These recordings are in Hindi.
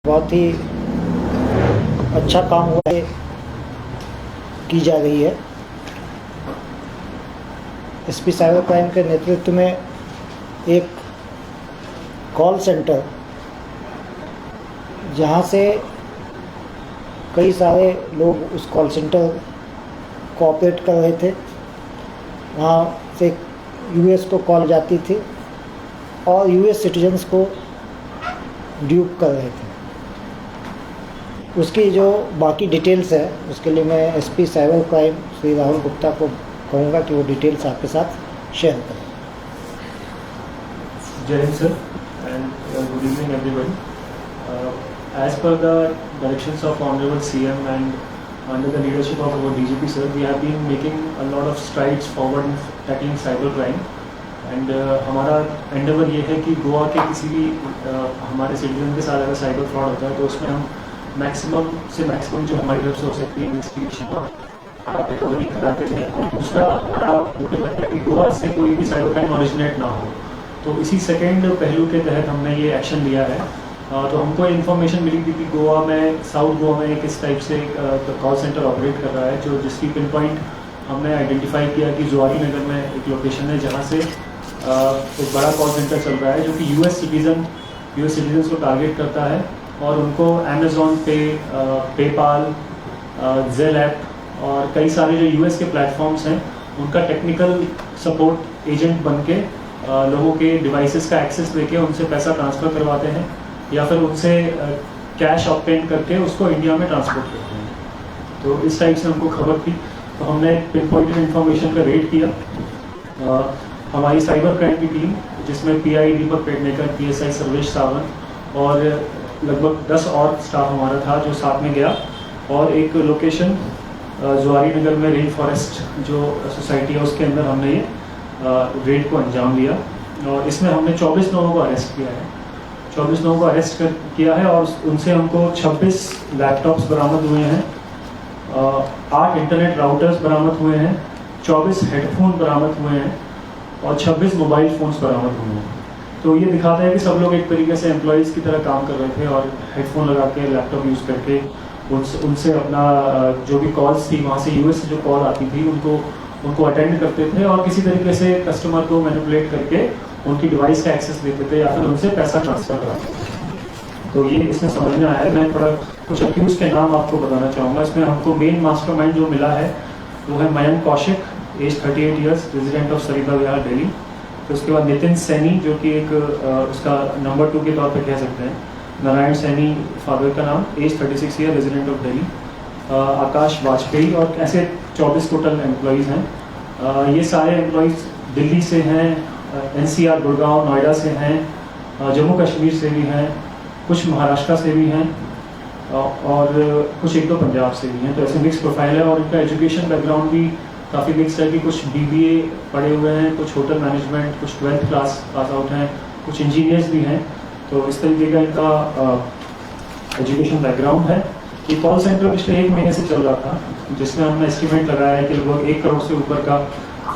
बहुत ही अच्छा काम हुआ है की जा रही है। एसपी साइबर क्राइम के नेतृत्व में एक कॉल सेंटर, जहां से कई सारे लोग उस कॉल सेंटर को ऑपरेट कर रहे थे, वहां से यूएस को कॉल जाती थी और यूएस सिटीजन्स को ड्यूप कर रहे थे। उसकी जो बाकी डिटेल्स है उसके लिए मैं SP cyber crime Shri Rahul Gupta को कहूँगा कि वो डिटेल्स आपके साथ शेयर करें। जय Hind sir and good evening everybody. As per the directions of Honorable CM and under the leadership of our DGP sir, we have been making a lot of strides forward in tackling cyber crime. And हमारा एंडेवर ये है कि गोवा के किसी भी हमारे सिटीजन के साथ अगर साइबर फ्रॉड होता है तो उसमें हम मैक्सिमम से मैक्सिमम जो हमारी तरफ से हो सकती है इन्वेस्टिगेशन कराते हैं। दूसरा गोवा से कोई भी साइबर क्राइम ओरिजिनेट ना हो, तो इसी सेकेंड पहलू के तहत हमने ये एक्शन लिया है। तो हमको इन्फॉर्मेशन मिली थी कि गोवा में, साउथ गोवा में एक इस टाइप से कॉल सेंटर ऑपरेट कर रहा है, जो जिसकी पिन पॉइंट हमने आइडेंटिफाई किया कि जुआरी नगर में एक लोकेशन है जहाँ से एक बड़ा कॉल सेंटर चल रहा है जो कि यूएस सिटीजन्स को टारगेट करता है और उनको अमेज़ॉन पे, पेपाल, जेल ऐप और कई सारे जो यूएस के प्लेटफॉर्म्स हैं उनका टेक्निकल सपोर्ट एजेंट बन के लोगों के डिवाइसेस का एक्सेस लेके उनसे पैसा ट्रांसफ़र करवाते हैं या फिर उनसे कैश ऑब्टेन करके उसको इंडिया में ट्रांसपोर्ट करते हैं। तो इस टाइप से हमको खबर थी, तो हमने पिन पॉइंटेड इन्फॉर्मेशन का रेड किया। हमारी साइबर क्राइम की टीम, जिसमें पीआई दीपक पेडनेकर, पीएसआई सर्वेश सावंत और लगभग 10 और स्टाफ हमारा था जो साथ में गया और एक लोकेशन जुआरी नगर में रेन फॉरेस्ट जो सोसाइटी है उसके अंदर हमने ये रेड को अंजाम दिया और इसमें हमने 24 लोगों को अरेस्ट किया है। 24 लोगों को अरेस्ट किया है और उनसे हमको 26 लैपटॉप्स बरामद हुए हैं, 8 इंटरनेट राउटर्स बरामद हुए हैं, 24 हेडफोन बरामद हुए हैं और 26 मोबाइल फ़ोन्स बरामद हुए हैं। तो ये दिखाता है कि सब लोग एक तरीके से एम्प्लॉयज़ की तरह काम कर रहे थे और हेडफोन लगा के, लैपटॉप यूज़ करके उनसे अपना जो भी कॉल्स थी वहाँ से यूएस से जो कॉल आती थी उनको अटेंड करते थे और किसी तरीके से कस्टमर को मैनिपुलेट करके उनकी डिवाइस का एक्सेस लेते थे या फिर उनसे पैसा ट्रांसफ़र कराते थे। तो ये इसमें समझ में आया है। मैं थोड़ा कुछ अक्यूज़ के नाम आपको बताना चाहूँगा। इसमें हमको मेन मास्टरमाइंड जो मिला है वो है Mayank Kaushik, age 38 years, resident of Sarita Vihar, Delhi. तो उसके बाद नितिन सैनी जो कि एक उसका नंबर 2 के तौर पे कह सकते हैं, नारायण सैनी फादर का नाम, age 36 year, resident of Delhi. Akash Vajpayee और ऐसे 24 टोटल एम्प्लॉयज़ हैं। ये सारे एम्प्लॉयज़ दिल्ली से हैं, एनसीआर, गुड़गांव, नोएडा से हैं, जम्मू कश्मीर से भी हैं, कुछ महाराष्ट्र से भी हैं और कुछ 1-2 पंजाब से भी हैं। तो ऐसे मिक्स प्रोफाइल है और इनका एजुकेशन बैकग्राउंड भी काफ़ी मिक्स है कि कुछ बीबीए पढ़े हुए हैं, कुछ होटल मैनेजमेंट, कुछ 12th क्लास पास आउट हैं, कुछ इंजीनियर्स भी हैं। तो इस तरीके का इनका एजुकेशन बैकग्राउंड है। ये कॉल सेंटर पिछले 1 महीने से चल रहा था, जिसमें हमने एस्टिमेट लगाया है कि लगभग 1 करोड़ से ऊपर का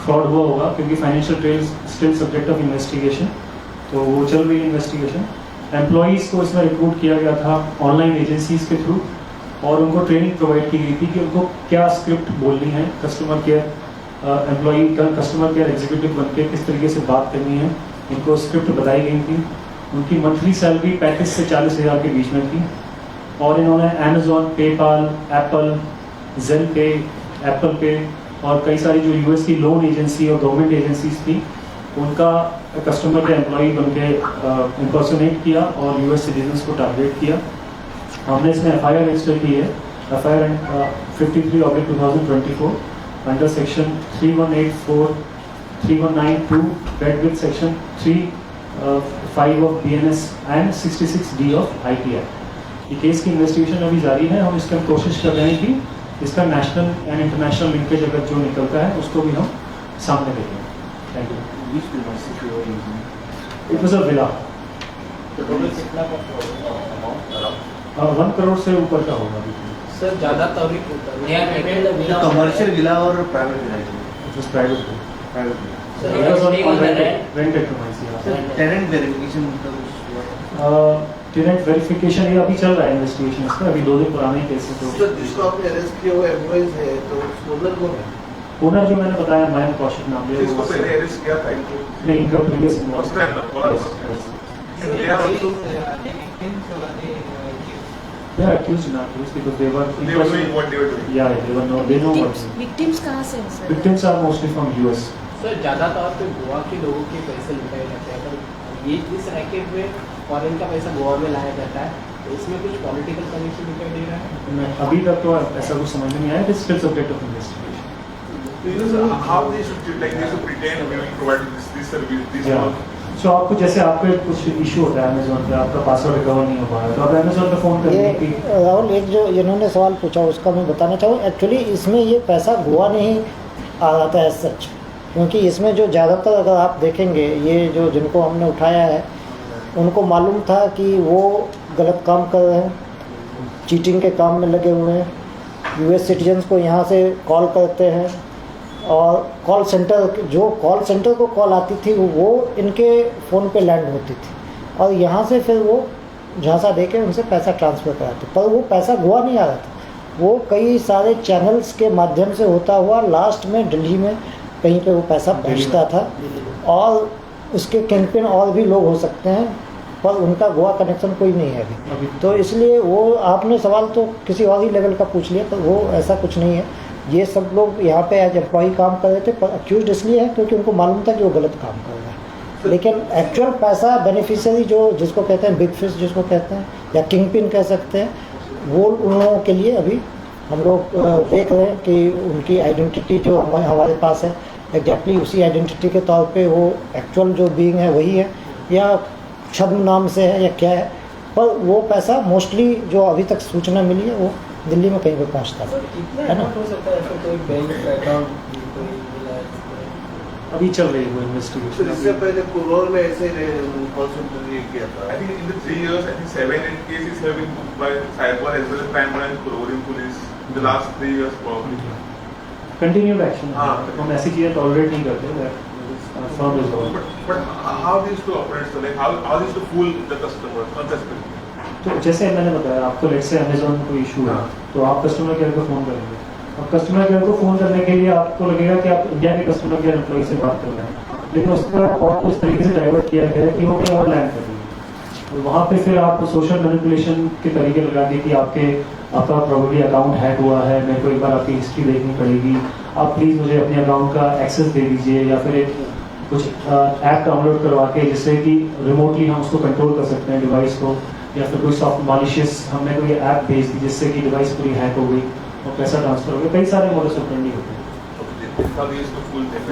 फ्रॉड हुआ होगा, क्योंकि financial trails still subject of investigation, तो वो चल रही है इन्वेस्टिगेशन। एम्प्लॉयज़ को इसमें रिक्रूट किया गया था ऑनलाइन एजेंसीज़ के थ्रू और उनको ट्रेनिंग प्रोवाइड की गई थी कि उनको क्या स्क्रिप्ट बोलनी है, कस्टमर केयर एग्जीक्यूटिव बन के किस तरीके से बात करनी है, इनको स्क्रिप्ट बताई गई थी। उनकी मंथली सैलरी 35 से 40 हज़ार के बीच में थी और इन्होंने अमेज़ॉन, पेपाल, एप्पल, जेल पे, एप्पल पे और कई सारी जो यूएस की लोन एजेंसी और गवर्नमेंट एजेंसीज थी उनका कस्टमर के एम्प्लॉई बन के इम्पर्सोनेट किया और यूएस सिटीजन्स को टारगेट किया। हमने इसमें एफआईआर रजिस्टर की है, FIR 53/2024 under section 3184, 3192 read with section 35 of BNS and 66D of IT act. ये केस की इन्वेस्टिगेशन अभी जारी है। हम इसका कोशिश कर रहे हैं कि इसका नेशनल एंड इंटरनेशनल लिंकेज अगर जो निकलता है उसको भी हम सामने देखें। Thank you. It was a villa. 1 crore से ऊपर का होगा सर। ज़्यादा तरीक होता है कमर्शियल विला और private villa? It was private private rented to my tenant verification मतलब टेनेंट वेरिफिकेशन ये अभी चल रहा है इन्वेस्टिगेशन इसका, अभी 2 दिन पुराना ही केस है। सर जिसको आपने अरेस्ट किया वो एम्प्लॉइज है तो ओनर कौन है? ओनर जो मैंने बताया मयंक कौशिक नाम है, जिसको पहले अरेस्ट किया था इनको नहीं इनका previous first time They are they are accused and accused because they were they were doing what they were doing. yeah they know what victims कहाँ से हैं sir? victims are mostly from US। Sir ज़्यादा तौर पे गोवा के लोगों के पैसे लुटाए जाते हैं, पर ये इस रैकेट में फॉरेन का पैसा गोवा में लाया जाता है, तो इसमें कुछ पॉलिटिकल कनेक्शन दिखाई दे रहा है? अभी तक तो ऐसा कुछ समझ में नहीं आया, it is still subject of investigation. How they should like they should pretend we will provide this service this work. सो आपको जैसे आपके कुछ इशू होता है अमेजोन पे, आपका पासवर्ड रिकवर नहीं हो पा रहा तो आप अमेजोन पे फ़ोन ये करेंगे कि राहुल, एक जो इन्होंने सवाल पूछा उसका मैं बताना चाहूँ। एक्चुअली इसमें ये पैसा गोवा नहीं आ रहा था एज सच, क्योंकि इसमें जो ज़्यादातर अगर आप देखेंगे ये जो जिनको हमने उठाया है उनको मालूम था कि वो गलत काम कर रहे हैं, चीटिंग के काम में लगे हुए हैं, यूएस सिटीजन्स को यहाँ से कॉल करते हैं और कॉल सेंटर को कॉल आती थी वो इनके फ़ोन पे लैंड होती थी और यहाँ से फिर वो झांसा दे के उनसे पैसा ट्रांसफ़र कराते, पर वो पैसा गोवा नहीं आ रहा था, वो कई सारे चैनल्स के माध्यम से होता हुआ लास्ट में दिल्ली में कहीं पे वो पैसा पहुँचता था और उसके कैंपेन और भी लोग हो सकते हैं पर उनका गोवा कनेक्शन कोई नहीं है अभी। तो इसलिए वो आपने सवाल तो किसी और ही लेवल का पूछ लिया, पर वो ऐसा कुछ नहीं है। ये सब लोग यहाँ पे एज एम्प्लॉई काम कर रहे थे, पर अक्यूज इसलिए है क्योंकि उनको मालूम था कि वो गलत काम कर रहे हैं, लेकिन एक्चुअल पैसा बेनिफिशियरी जो जिसको कहते हैं बिग फिश जिसको कहते हैं या किंग पिन कह सकते हैं, वो उन लोगों के लिए अभी हम लोग देख रहे हैं कि उनकी आइडेंटिटी जो हमारे पास है एग्जैक्टली उसी आइडेंटिटी के तौर पे वो एक्चुअल जो बीइंग है वही है या छद्म नाम से है या क्या है, पर वो पैसा मोस्टली जो अभी तक सूचना मिली है वो दिल्ली में कहीं पे पहुंचता था, है ना। हो सकता है ऐसा कोई बैंक अकाउंट अभी चल रही है वो So इन्वेस्टिगेशन। इससे पहले कोरोना में ऐसे कॉल सेंटर ये किया था। I think in the 3 years, I think 7-8 cases have been booked by cyber as well as crime branch, Korean police in the last 3 years probably. Continued action हाँ। हम ऐसी चीज़ें टॉलरेट नहीं करते, firm is all. But how these two operate? So like how these to fool the customer unsuspecting? तो जैसे मैंने बताया आपको, लेट्स से अमेजोन में कोई इशू है तो आप कस्टमर केयर को फ़ोन करेंगे, और कस्टमर केयर को फ़ोन करने के लिए आपको लगेगा कि आप इंडिया के कस्टमर केयर एम्प्लॉई से बात कर रहे हैं, लेकिन उसका कॉल उस तरीके से डाइवर्ट किया गया है कि वो कहीं और लैंड कर रही है, और वहाँ पे फिर आप सोशल मैनिपुलेशन के तरीके लगा के कि आपका प्रोबेबली अकाउंट हैक हुआ है, मेरे को एक बार आपकी हिस्ट्री देखनी पड़ेगी, आप प्लीज़ मुझे अपने अकाउंट का एक्सेस दे दीजिए, या फिर कुछ ऐप डाउनलोड करवा के जिससे कि रिमोटली हम उसको कंट्रोल कर सकते हैं डिवाइस को, या फिर कोई सॉफ्ट मॉलिशियस हमने कोई ऐप भेज दी जिससे कि डिवाइस पूरी हैक हो गई और पैसा ट्रांसफर हो गया। कई सारे मॉडल्स ऑपरेंडी होते हैं। How they used to fool them.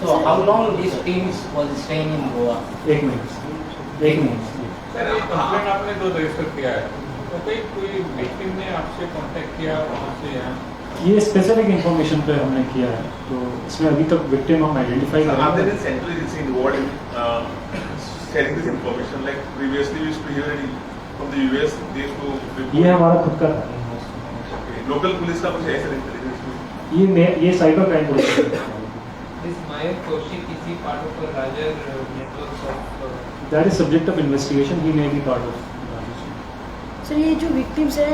So how long these teams was staying in Goa? 1 minute. Sir ये कंप्लेंट आपने जो रजिस्टर किया है तो कोई विक्टिम ने आपसे कांटेक्ट किया वहाँ से यहाँ? ये स्पेसिफिक इंफॉर्मेशन पे हमने किया है, तो इसमें अभी तक विक्टिम हम आइडेंटिफाई कर Have रहे they हैं। been centrally received what sharing this information? Like previously we used to hear from the US, they used to report. ये हमारा खुद का था। लोकल पुलिस का कुछ ऐसा इंटेलिजेंस ये cyber crime police This Mayank Kaushik is he part of a larger network of that is subject of investigation, he may be part of. Sir ये जो विक्टिम्स है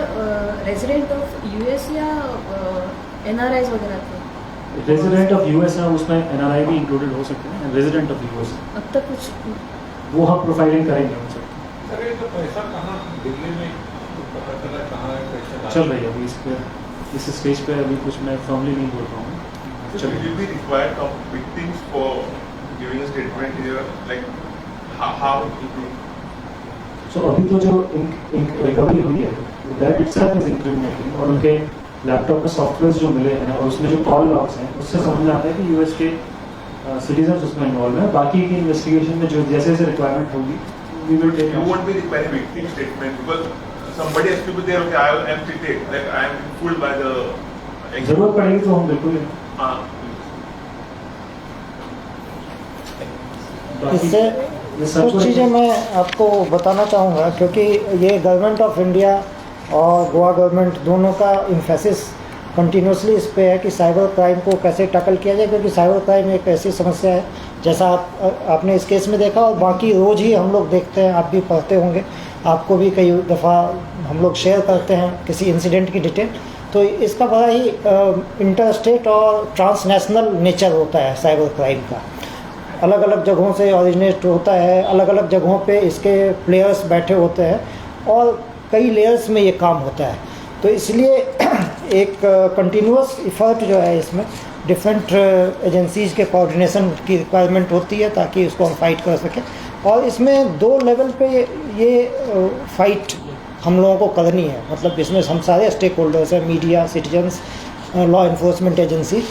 रेजिडेंट ऑफ यूएस या एनआरआईज वगैरह थे? रेजिडेंट ऑफ यूएस है, उसमें एनआरआई भी इंक्लूडेड हो सकते हैं, रेजिडेंट ऑफ यूएस अब तक कुछ वो हम प्रोफाइलिंग करेंगे उनसे। सर ये तो पैसा कहाँ दिल्ली में पता चला कहाँ है पैसा चल रही है अभी इस स्टेज पे अभी कुछ मैं फॉर्मली नहीं बोल रहा हूँ। So will you be required of victims for giving a statement here? Like how it will be? सो अभी तो जो रिकवरी हुई है दैट इटसेल्फ इज इंक्रिमिनेटिंग, और उनके लैपटॉप में सॉफ्टवेयर जो मिले हैं और उसमें जो कॉल लॉग्स हैं उससे समझ में आता है कि यूएस के सिटीजन्स उसमें इन्वॉल्व हैं। बाकी की इन्वेस्टिगेशन में जो जैसे जैसे रिक्वायरमेंट होगी we will take. You won't be requiring victim statement because somebody has to be there. Okay, I am cheated. Like I am fooled by the. जरूरत पड़ेगी तो हम बिल्कुल इससे कुछ चीज़ें मैं आपको बताना चाहूँगा, क्योंकि ये गवर्नमेंट ऑफ इंडिया और गोवा गवर्नमेंट दोनों का इम्फेसिस कंटिन्यूसली इस पे है कि साइबर क्राइम को कैसे टैकल किया जाए, क्योंकि साइबर क्राइम एक ऐसी समस्या है जैसा आपने इस केस में देखा, और बाकी रोज़ ही हम लोग देखते हैं, आप भी पढ़ते होंगे, आपको भी कई दफ़ा हम लोग शेयर करते हैं किसी इंसिडेंट की डिटेल। तो इसका बड़ा ही इंटरस्टेट और ट्रांसनेशनल नेचर होता है साइबर क्राइम का। अलग अलग जगहों से ओरिजिनेट होता है, अलग अलग जगहों पे इसके प्लेयर्स बैठे होते हैं और कई लेयर्स में ये काम होता है। तो इसलिए एक कंटिन्यूअस इफ़र्ट जो है इसमें डिफरेंट एजेंसीज़ के कोऑर्डिनेशन की रिक्वायरमेंट होती है ताकि उसको हम फाइट कर सकें। और इसमें 2 लेवल पे ये फाइट हम लोगों को करनी है, मतलब इसमें हम सारे स्टेक होल्डर्स हैं, media, citizens, law enforcement agency.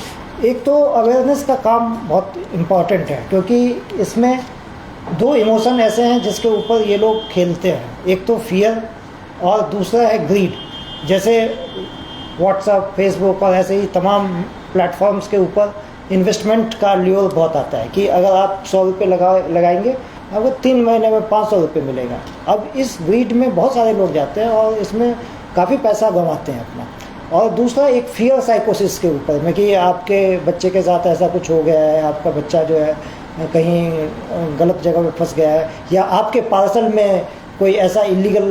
एक तो अवेयरनेस का काम बहुत इम्पॉर्टेंट है, क्योंकि इसमें 2 इमोशन ऐसे हैं जिसके ऊपर ये लोग खेलते हैं। एक तो फियर और दूसरा है ग्रीड। जैसे व्हाट्सएप, फेसबुक और ऐसे ही तमाम प्लेटफॉर्म्स के ऊपर इन्वेस्टमेंट का ल्योर बहुत आता है कि अगर आप 100 रुपये लगाएंगे आपको 3 महीने में 500 रुपये मिलेगा। अब इस ग्रीड में बहुत सारे लोग जाते हैं और इसमें काफ़ी पैसा गंवाते हैं अपना। और दूसरा एक फियर साइकोसिस के ऊपर में कि आपके बच्चे के साथ ऐसा कुछ हो गया है, आपका बच्चा जो है कहीं गलत जगह पे फंस गया है, या आपके पार्सल में कोई ऐसा इलीगल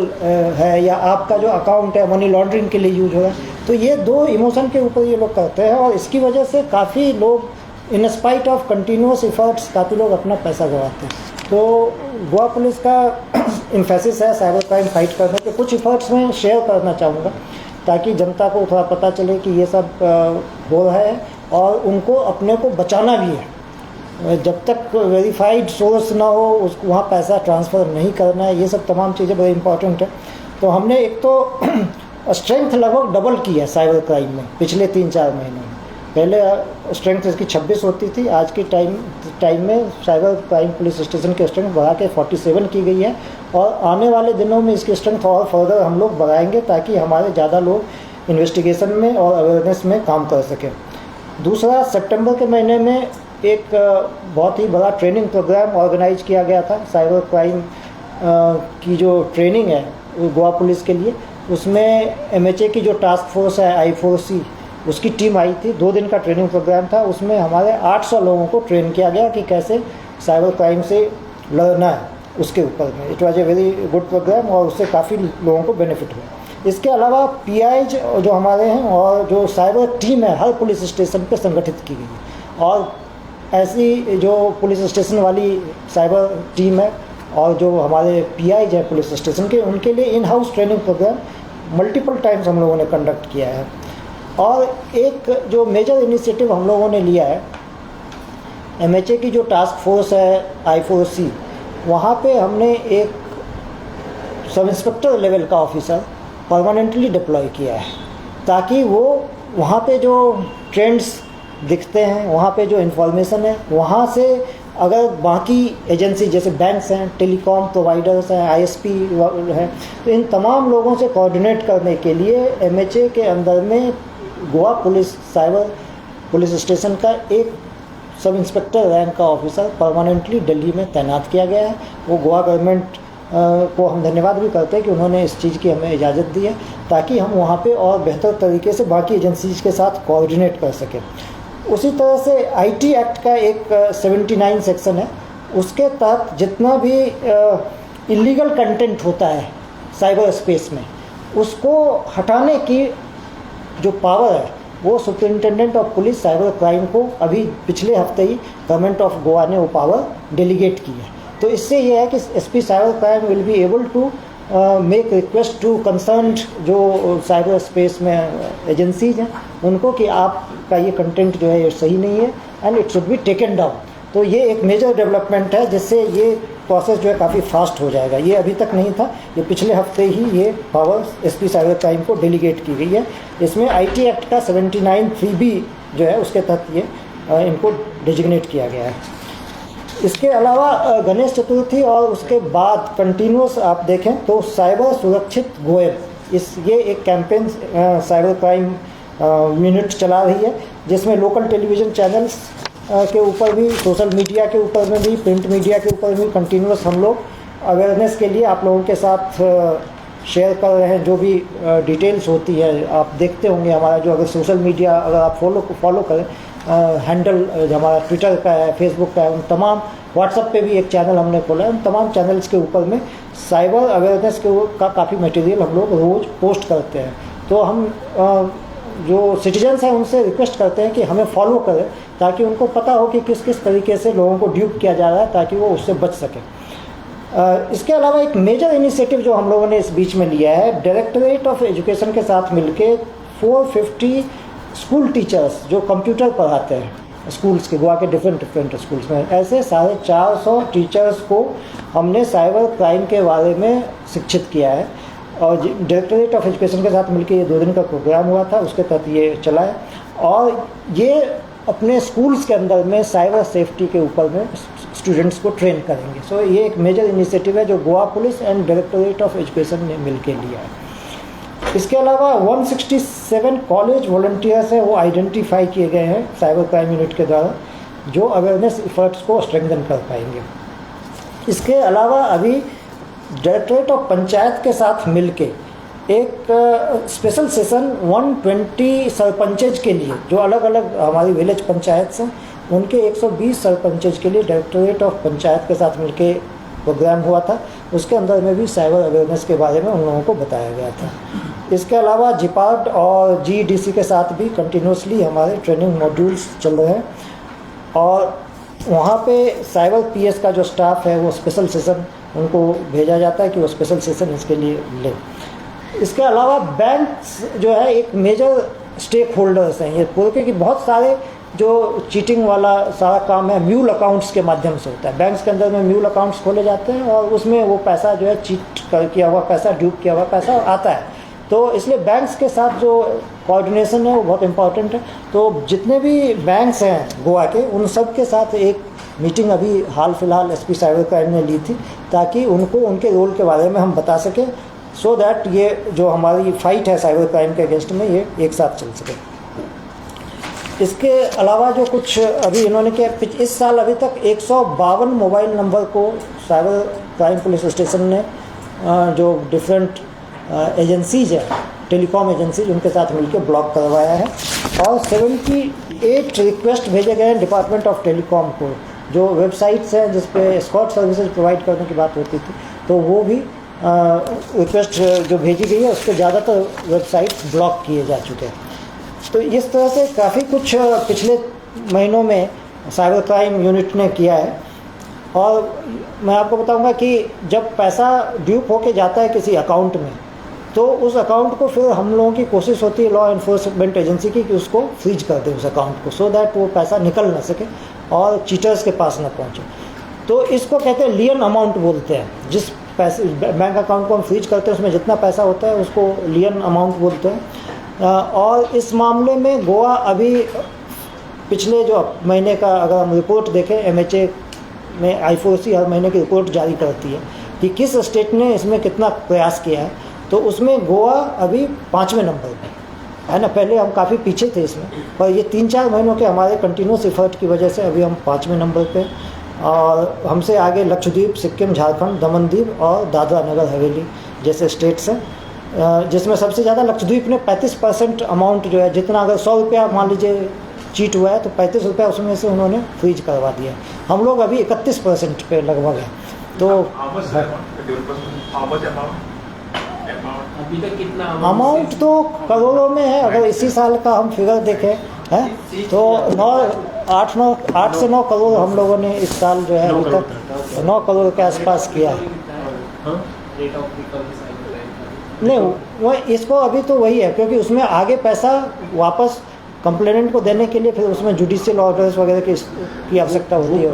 है, या आपका जो अकाउंट है मनी लॉन्ड्रिंग के लिए यूज हो रहा है। तो ये 2 इमोशन के ऊपर ये लोग करते हैं और इसकी वजह से काफ़ी लोग इन स्पाइट ऑफ कंटिन्यूस इफ़र्ट्स काफ़ी लोग अपना पैसा गंवाते हैं। तो गोवा पुलिस का इम्फेसिस है साइबर क्राइम फाइट करने के। कुछ इफ़र्ट्स में शेयर करना चाहूँगा ताकि जनता को थोड़ा पता चले कि ये सब हो रहा है और उनको अपने को बचाना भी है। जब तक वेरीफाइड सोर्स ना हो उसको वहाँ पैसा ट्रांसफ़र नहीं करना है। ये सब तमाम चीज़ें बड़ी इंपॉर्टेंट है। तो हमने एक तो स्ट्रेंथ लगभग डबल की है साइबर क्राइम में पिछले 3-4 महीनों में। पहले स्ट्रेंथ इसकी 26 होती थी, आज की टाइम में साइबर क्राइम पुलिस स्टेशन की स्ट्रेंथ बढ़ा के 47 की गई है और आने वाले दिनों में इसकी स्ट्रेंथ और फर्दर हम लोग बढ़ाएंगे ताकि हमारे ज़्यादा लोग इन्वेस्टिगेशन में और अवेयरनेस में काम कर सकें। दूसरा, सितंबर के महीने में एक बहुत ही बड़ा ट्रेनिंग प्रोग्राम ऑर्गेनाइज किया गया था साइबर क्राइम की जो ट्रेनिंग है गोवा पुलिस के लिए। उसमें MHA की जो टास्क फोर्स है I4C उसकी टीम आई थी। 2 दिन का ट्रेनिंग प्रोग्राम था। उसमें हमारे 800 लोगों को ट्रेन किया गया कि कैसे साइबर क्राइम से लड़ना है उसके ऊपर में। It was a very good programme और उससे काफ़ी लोगों को बेनिफिट हुआ। इसके अलावा PIs जो हमारे हैं और जो साइबर टीम है हर पुलिस स्टेशन पे संगठित की गई है। और ऐसी जो पुलिस स्टेशन वाली साइबर टीम है और जो हमारे PIs हैं पुलिस स्टेशन के, उनके लिए in house training programme multiple times हम लोगों ने कंडक्ट किया है। और एक जो मेजर इनिशिएटिव हम लोगों ने लिया है, MHA की जो टास्क फोर्स है I4C, वहाँ पे हमने एक सब इंस्पेक्टर लेवल का ऑफिसर परमानेंटली डिप्लॉय किया है ताकि वो वहाँ पे जो ट्रेंड्स दिखते हैं, वहाँ पे जो इन्फॉर्मेशन है, वहाँ से अगर बाकी एजेंसी जैसे बैंक्स हैं, टेलीकॉम प्रोवाइडर्स हैं, ISP हैं, तो इन तमाम लोगों से कोऑर्डिनेट करने के लिए MHA के अंदर में Goa police cyber police station का एक सब इंस्पेक्टर रैंक का ऑफिसर परमानेंटली दिल्ली में तैनात किया गया है। वो गोवा गवर्नमेंट को हम धन्यवाद भी करते हैं कि उन्होंने इस चीज़ की हमें इजाज़त दी है ताकि हम वहाँ पे और बेहतर तरीके से बाकी एजेंसीज के साथ कोऑर्डिनेट कर सकें। उसी तरह से IT एक्ट का एक 79 सेक्शन है, उसके तहत जितना भी इलीगल कंटेंट होता है साइबर स्पेस में उसको हटाने की जो पावर है वो superintendent of police cyber crime को अभी पिछले हफ्ते ही गवर्नमेंट ऑफ गोवा ने वो पावर डेलीगेट की है। तो इससे ये है कि SP cyber crime will be able to make request to concerned जो साइबर स्पेस में एजेंसीज हैं उनको कि आपका ये कंटेंट जो है ये सही नहीं है and it should be taken down. तो ये एक मेजर डेवलपमेंट है जिससे ये प्रोसेस जो है काफ़ी फास्ट हो जाएगा। ये अभी तक नहीं था, ये पिछले हफ्ते ही ये पावर SP साइबर क्राइम को डेलीगेट की गई है। इसमें IT एक्ट का 79(3)B जो है उसके तहत ये इनको डिजिग्नेट किया गया है। इसके अलावा गणेश चतुर्थी और उसके बाद कंटिन्यूस आप देखें तो साइबर सुरक्षित गोयल ये एक कैंपेन साइबर क्राइम यूनिट चला रही है जिसमें लोकल टेलीविज़न चैनल्स के ऊपर भी, सोशल मीडिया के ऊपर में भी, प्रिंट मीडिया के ऊपर भी कंटिन्यूस हम लोग अवेयरनेस के लिए आप लोगों के साथ शेयर कर रहे हैं। जो भी डिटेल्स होती है आप देखते होंगे हमारा जो अगर सोशल मीडिया अगर आप फॉलो करें हैंडल हमारा ट्विटर का है, फेसबुक का है, उन तमाम, व्हाट्सएप पे भी एक चैनल हमने खोला है, उन तमाम चैनल्स के ऊपर में साइबर अवेयरनेस का काफ़ी मटेरियल हम लोग रोज़ पोस्ट करते हैं। तो हम जो सिटीजन्स हैं उनसे रिक्वेस्ट करते हैं कि हमें फॉलो करें, ताकि उनको पता हो कि किस किस तरीके से लोगों को ड्यूप किया जा रहा है, ताकि वो उससे बच सकें। इसके अलावा एक मेजर इनिशिएटिव जो हम लोगों ने इस बीच में लिया है, डायरेक्टरेट ऑफ एजुकेशन के साथ मिलके 450 स्कूल टीचर्स जो कंप्यूटर पढ़ाते हैं स्कूल्स के, गोवा के डिफरेंट स्कूल्स में, ऐसे 450 टीचर्स को हमने साइबर क्राइम के बारे में शिक्षित किया है। और डायरेक्टरेट ऑफ एजुकेशन के साथ मिलकर ये 2 दिन का प्रोग्राम हुआ था, उसके तहत ये चला है। और ये अपने स्कूल्स के अंदर में साइबर सेफ्टी के ऊपर में स्टूडेंट्स को ट्रेन करेंगे। सो ये एक मेजर इनिशिएटिव है जो Goa police and directorate of education ने मिलकर लिया है। इसके अलावा 167 कॉलेज वॉलंटियर्स हैं, वो आइडेंटिफाई किए गए हैं साइबर क्राइम यूनिट के द्वारा, जो अवेयरनेस एफर्ट्स को स्ट्रेंथन कर पाएंगे। इसके अलावा अभी डायरेक्टरेट ऑफ पंचायत के साथ मिलके एक स्पेशल सेशन 120 सरपंचेज के लिए, जो अलग अलग हमारी विलेज पंचायत हैं, उनके 120 सरपंचेज के लिए डायरेक्टरेट ऑफ पंचायत के साथ मिलके प्रोग्राम हुआ था। उसके अंदर में भी साइबर अवेयरनेस के बारे में उन लोगों को बताया गया था। इसके अलावा जिपार्ड और GDC के साथ भी कंटिन्यूसली हमारे ट्रेनिंग मॉड्यूल्स चल रहे हैं, और वहाँ पे साइबर PS का जो स्टाफ है वो स्पेशल सेशन उनको भेजा जाता है कि वो स्पेशल सेशन इसके लिए लें। इसके अलावा बैंक्स जो है एक मेजर स्टेक होल्डर्स हैं ये पूरे, कि बहुत सारे जो चीटिंग वाला सारा काम है म्यूल अकाउंट्स के माध्यम से होता है। बैंक्स के अंदर में म्यूल अकाउंट्स खोले जाते हैं और उसमें वो पैसा जो है चीट किया हुआ पैसा, ड्यूप किया हुआ पैसा आता है। तो इसलिए बैंक्स के साथ जो कोऑर्डिनेशन है वो बहुत इंपॉर्टेंट है। तो जितने भी बैंक्स हैं गोवा के, उन सब के साथ एक मीटिंग अभी हाल फिलहाल SP साइबर क्राइम ने ली थी, ताकि उनको उनके रोल के बारे में हम बता सकें, सो दैट ये जो हमारी फाइट है साइबर क्राइम के अगेंस्ट में ये एक साथ चल सके। इसके अलावा जो कुछ अभी इन्होंने किया, इस साल अभी तक 152 मोबाइल नंबर को साइबर क्राइम पुलिस स्टेशन ने जो डिफरेंट एजेंसीज है, टेलीकॉम एजेंसीज, उनके साथ मिलकर ब्लॉक करवाया है। और 78 रिक्वेस्ट भेजे गए हैं डिपार्टमेंट ऑफ टेलीकॉम को, जो वेबसाइट्स हैं जिस पे एस्कॉर्ट सर्विसेज प्रोवाइड करने की बात होती थी, तो वो भी रिक्वेस्ट जो भेजी गई है उस पर ज़्यादातर वेबसाइट्स ब्लॉक किए जा चुके हैं। तो इस तरह से काफ़ी कुछ पिछले महीनों में साइबर क्राइम यूनिट ने किया है। और मैं आपको बताऊंगा कि जब पैसा ड्यूप होके जाता है किसी अकाउंट में, तो उस अकाउंट को फिर हम लोगों की कोशिश होती है लॉ एनफोर्समेंट एजेंसी की कि उसको फ्रीज कर दे उस अकाउंट को, सो दैट वो पैसा निकल ना सके और चीटर्स के पास ना पहुँचे। तो इसको कहते हैं लियन अमाउंट बोलते हैं। जिस पैसे बैंक अकाउंट को हम फ्रीज करते हैं उसमें जितना पैसा होता है उसको लियन अमाउंट बोलते हैं। और इस मामले में गोवा अभी पिछले जो महीने का अगर हम रिपोर्ट देखें, MHA में I4C हर महीने की रिपोर्ट जारी करती है कि किस स्टेट ने इसमें कितना प्रयास किया है, तो उसमें गोवा अभी 5वें नंबर पे है ना। पहले हम काफ़ी पीछे थे इसमें, पर ये 3-4 महीनों के हमारे कंटिन्यूस एफर्ट की वजह से अभी हम 5वें नंबर पे, और हमसे आगे लक्षद्वीप, सिक्किम, झारखंड, दमन-दीव और दादरा नगर हवेली जैसे स्टेट्स हैं, जिसमें सबसे ज़्यादा लक्षद्वीप ने 35% अमाउंट जो है, जितना अगर 100 रुपया मान लीजिए चीट हुआ है तो 35 रुपया उसमें से उन्होंने फ्रीज करवा दिया। हम लोग अभी 31% पे लगभग है। तो अभी तक कितना अमाउंट तो करोड़ों में है। अगर इसी साल का हम फिगर देखें हैं तो 8 से 9 करोड़ हम लोगों ने इस साल जो है अभी तक 9 करोड़ के आसपास किया है। रेट ऑफ रिकवरी नहीं, वो इसको अभी तो वही है, क्योंकि उसमें आगे पैसा वापस कंप्लेनेंट को देने के लिए फिर उसमें जुडिशियल ऑर्डर्स वगैरह की आवश्यकता होती है।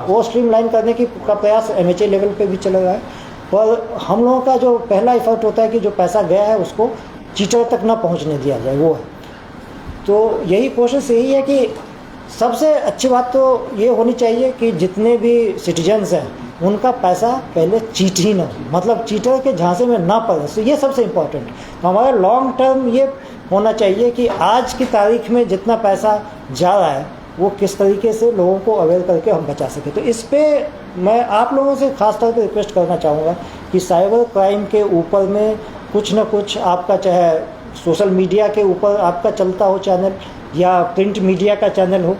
वो स्ट्रीमलाइन करने का प्रयास MHA लेवल पे भी चल रहा है। पर हम लोगों का जो पहला एफर्ट होता है कि जो पैसा गया है उसको चीटर तक ना पहुंचने दिया जाए, वो है। तो यही कोशिश यही है कि सबसे अच्छी बात तो ये होनी चाहिए कि जितने भी सिटीजन्स हैं उनका पैसा पहले चीट ही ना हो, मतलब चीटर के झांसे में ना पड़े। तो ये सबसे इम्पोर्टेंट है। तो हमारा लॉन्ग टर्म ये होना चाहिए कि आज की तारीख में जितना पैसा जा रहा है वो किस तरीके से लोगों को अवेयर करके हम बचा सकें। तो इस पर मैं आप लोगों से ख़ास तौर पे रिक्वेस्ट करना चाहूँगा कि साइबर क्राइम के ऊपर में कुछ ना कुछ आपका, चाहे सोशल मीडिया के ऊपर आपका चलता हो चैनल, या प्रिंट मीडिया का चैनल हो,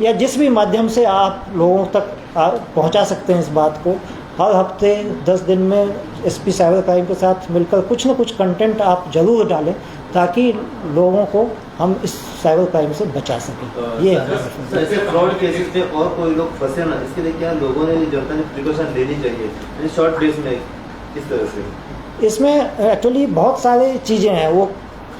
या जिस भी माध्यम से आप लोगों तक पहुंचा सकते हैं इस बात को, हर हफ्ते 10 दिन में एसपी साइबर क्राइम के साथ मिलकर कुछ न कुछ कंटेंट आप जरूर डालें, ताकि लोगों को हम इस साइबर क्राइम से बचा सकें। ये है ऐसे फ्रॉड केसेस में और कोई लोग फंसे ना, इसके लिए क्या लोगों ने, जनता ने प्रिकॉशन लेनी चाहिए शॉर्ट डेज में किस तरह से? इसमें एक्चुअली बहुत सारी चीज़ें हैं, वो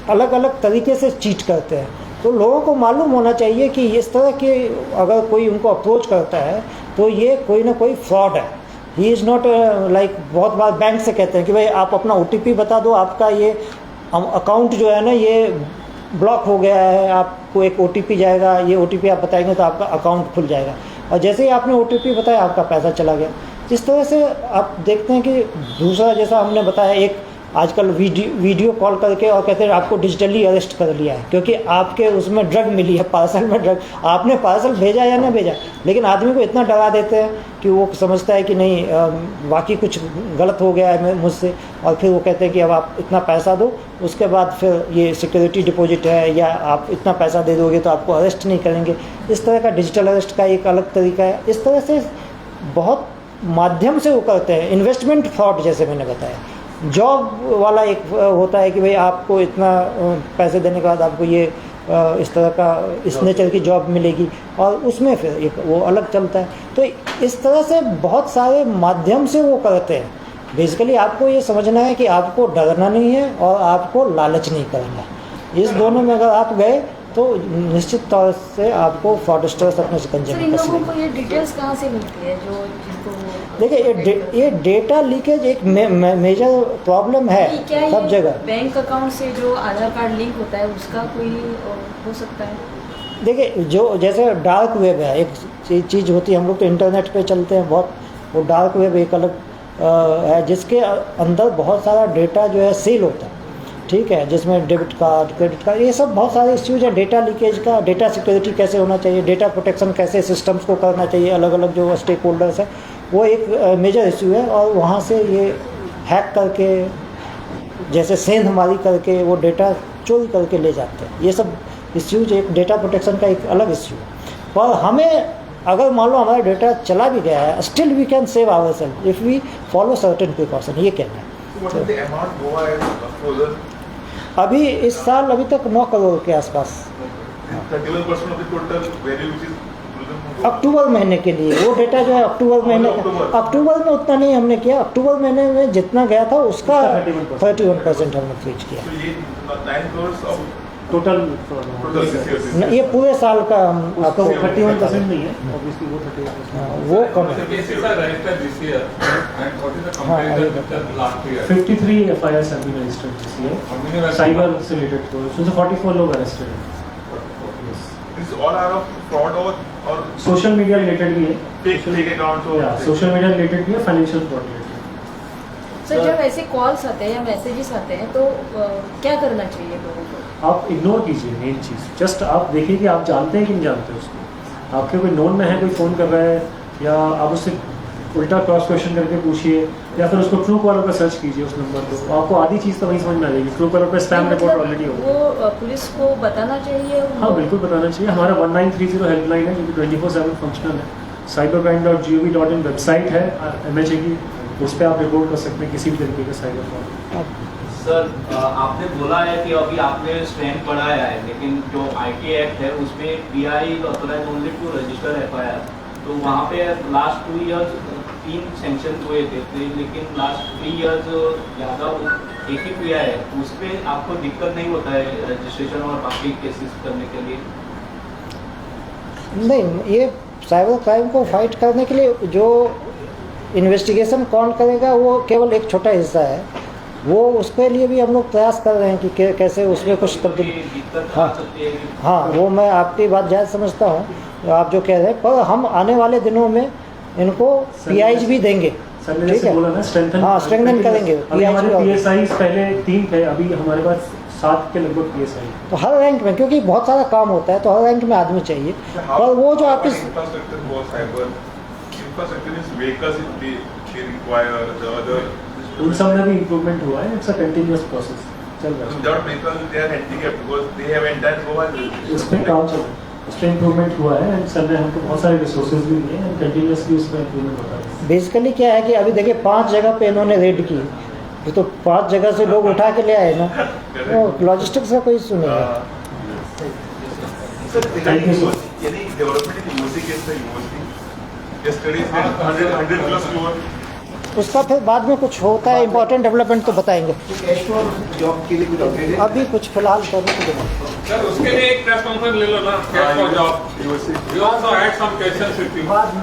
अलग अलग तरीके से चीट करते हैं, तो लोगों को मालूम होना चाहिए कि इस तरह के अगर कोई उनको अप्रोच करता है तो ये कोई ना कोई फ्रॉड है। ही इज़ नॉट लाइक, बहुत बार बैंक से कहते हैं कि भाई आप अपना OTP बता दो, आपका ये अकाउंट जो है ना ये ब्लॉक हो गया है, आपको एक OTP जाएगा, ये OTP आप बताएंगे तो आपका अकाउंट खुल जाएगा, और जैसे ही आपने OTP बताया आपका पैसा चला गया। इस तरह से आप देखते हैं कि दूसरा, जैसा हमने बताया, एक आजकल वीडियो कॉल करके और कहते हैं आपको डिजिटली अरेस्ट कर लिया है क्योंकि आपके उसमें ड्रग मिली है, पार्सल में ड्रग, आपने पार्सल भेजा या ना भेजा, लेकिन आदमी को इतना डरा देते हैं कि वो समझता है कि नहीं वाकई कुछ गलत हो गया है मुझसे, और फिर वो कहते हैं कि अब आप इतना पैसा दो, उसके बाद फिर ये सिक्योरिटी डिपॉजिट है, या आप इतना पैसा दे दोगे तो आपको अरेस्ट नहीं करेंगे। इस तरह का डिजिटल अरेस्ट का एक अलग तरीका है। इस तरह से बहुत माध्यम से वो करते हैं। इन्वेस्टमेंट फ्रॉड जैसे मैंने बताया, जॉब वाला एक होता है कि भाई आपको इतना पैसे देने के बाद आपको ये इस तरह का इस नेचर की जॉब मिलेगी, और उसमें फिर एक वो अलग चलता है। तो इस तरह से बहुत सारे माध्यम से वो करते हैं। बेसिकली आपको ये समझना है कि आपको डरना नहीं है और आपको लालच नहीं करना है। इस दोनों में अगर आप गए तो निश्चित तौर से आपको फ्रॉडस्टर्स अपने शिकंजे सर, में इन फंस लोगों लेंगे। को ये डिटेल्स कहाँ से मिलती है जो जिनको देखिए ये डेटा लीकेज एक मेजर प्रॉब्लम है क्या ये सब जगह। बैंक अकाउंट से जो आधार कार्ड लिंक होता है उसका कोई हो सकता है? देखिए जो जैसे डार्क वेब है, एक चीज़ होती है, हम लोग तो इंटरनेट पे चलते हैं बहुत, वो डार्क वेब एक अलग है जिसके अंदर बहुत सारा डेटा जो है सेल होता है, ठीक है, जिसमें डेबिट कार्ड, क्रेडिट कार्ड, ये सब बहुत सारे इश्यूज हैं। डेटा लीकेज का, डेटा सिक्योरिटी कैसे होना चाहिए, डेटा प्रोटेक्शन कैसे सिस्टम्स को करना चाहिए, अलग अलग जो स्टेक होल्डर्स है, वो एक मेजर इश्यू है। और वहाँ से ये हैक करके, जैसे सेंधमारी करके वो डेटा चोरी करके ले जाते हैं। ये सब इश्यूज, एक डेटा प्रोटेक्शन का एक अलग इश्यू है। पर हमें अगर मान लो हमारा डेटा चला भी गया है, still we can save ourself if we follow certain precaution, ये कहना है। What is the amount Goa has frozen? अभी इस साल अभी तक 9 करोड़ के आसपास 31% of the total value which is frozen from Goa. अक्टूबर महीने के लिए वो डेटा जो है अक्टूबर महीने अक्टूबर में उतना नहीं हमने किया। अक्टूबर महीने में जितना गया था उसका 31% हमने फ्रीज किया। So ये 9 crores of total total this year. ये पूरे साल का हम आपको 31% नहीं है, ऑब्वियसली वो 31%। वो कम So है। cases are registered this year, and what is the हाँ, comparison with the last year? 53 FIRs have been registered this year, How many were cyber से रिलेटेड तो उसमें से 44 लोग अरेस्टेड हैं। This all are of fraud or social media related भी है, fake accounts or social media related भी है, फाइनेंशियल फ्रॉड रिलेटेड। सर, जब ऐसे कॉल्स आते हैं या मैसेजेस आते हैं तो क्या करना चाहिए लोगों को? आप इग्नोर कीजिए मेन चीज़। जस्ट आप देखिए कि आप जानते हैं कि नहीं जानते उसको। आपके कोई नोन में है, कोई फ़ोन कर रहा है, या आप उससे उल्टा क्रॉस क्वेश्चन करके पूछिए, या फिर उसको ट्रू कॉलर पर सर्च कीजिए उस नंबर को, आपको आधी चीज़ तो वहीं समझ में आ जाएगी। ट्रू कॉलर पर स्पैम रिपोर्ट ऑलरेडी होगी। वो पुलिस को बताना चाहिए? हाँ बिल्कुल बताना चाहिए। हमारा 1930 हेल्पलाइन है जो कि 24/7 फंक्शनल है। cybercrime.gov.in वेबसाइट है MHA की, उस पर आप रिपोर्ट कर सकते हैं किसी भी तरीके का साइबर फ्रॉड। सर, आपने बोला है कि अभी आपने स्ट्रेंथ बढ़ाया है, लेकिन जो IT एक्ट है उसमें PI authorise only to register FIR, तो वहाँ पे लास्ट 2 इयर्स 3 सैंक्शन हुए थे, लेकिन लास्ट 3 इयर्स ज़्यादा एक ही PI है, उस पर आपको दिक्कत नहीं होता है रजिस्ट्रेशन और बाकी केसेस करने के लिए? नहीं, ये साइबर क्राइम को फाइट करने के लिए जो इन्वेस्टिगेशन कौन करेगा वो केवल एक छोटा हिस्सा है। वो उसके लिए भी हम लोग प्रयास कर रहे हैं कि कैसे उसमें कुछ तब्दीली। दिक्कत हाँ। आ सकती है? हाँ, वो मैं आपकी बात जायज़ समझता हूँ आप जो कह रहे हैं, पर हम आने वाले दिनों में इनको PIs भी देंगे। सर ने ठीक जैसे है। बोला ना, स्ट्रेंथन, हाँ, strengthen करेंगे। अभी हमारे PSIs पहले 3 थे, अभी हमारे पास 7 के लगभग PSI। तो हर रैंक में, क्योंकि बहुत सारा काम होता है तो हर रैंक में आदमी चाहिए। पर वो जो आप इस infrastructure for cyber infrastructure is vehicles they require the other उन सब में भी इम्प्रूवमेंट हुआ है। It's a continuous process. चल रहा है Without vehicles, they are handicapped because they have entire Goa. इस पे काम चल रहा है, इस पे इम्प्रूवमेंट हुआ है एंड सर ने हमको बहुत सारे रिसोर्सेज भी दिए एंड कंटिन्यूसली उस पर इम्प्रूवमेंट होता है। बेसिकली क्या है कि अभी देखिए 5 जगह पे इन्होंने रेड की, ये तो 5 जगह से लोग उठा के ले आए ना, तो लॉजिस्टिक्स का कोई इशू नहीं है। Sir, regarding any development in UC case the university, yesterday 100 plus crore. उसका फिर बाद में कुछ होता है इम्पोर्टेंट डेवलपमेंट तो बताएंगे, कैश फॉर जॉब के लिए कुछ अपडेट है? अभी कुछ फिलहाल करने को नहीं। सर उसके लिए एक प्रेस कॉन्फ्रेंस ले लो ना, cash for job. UC. We also had some questions with you. बाद में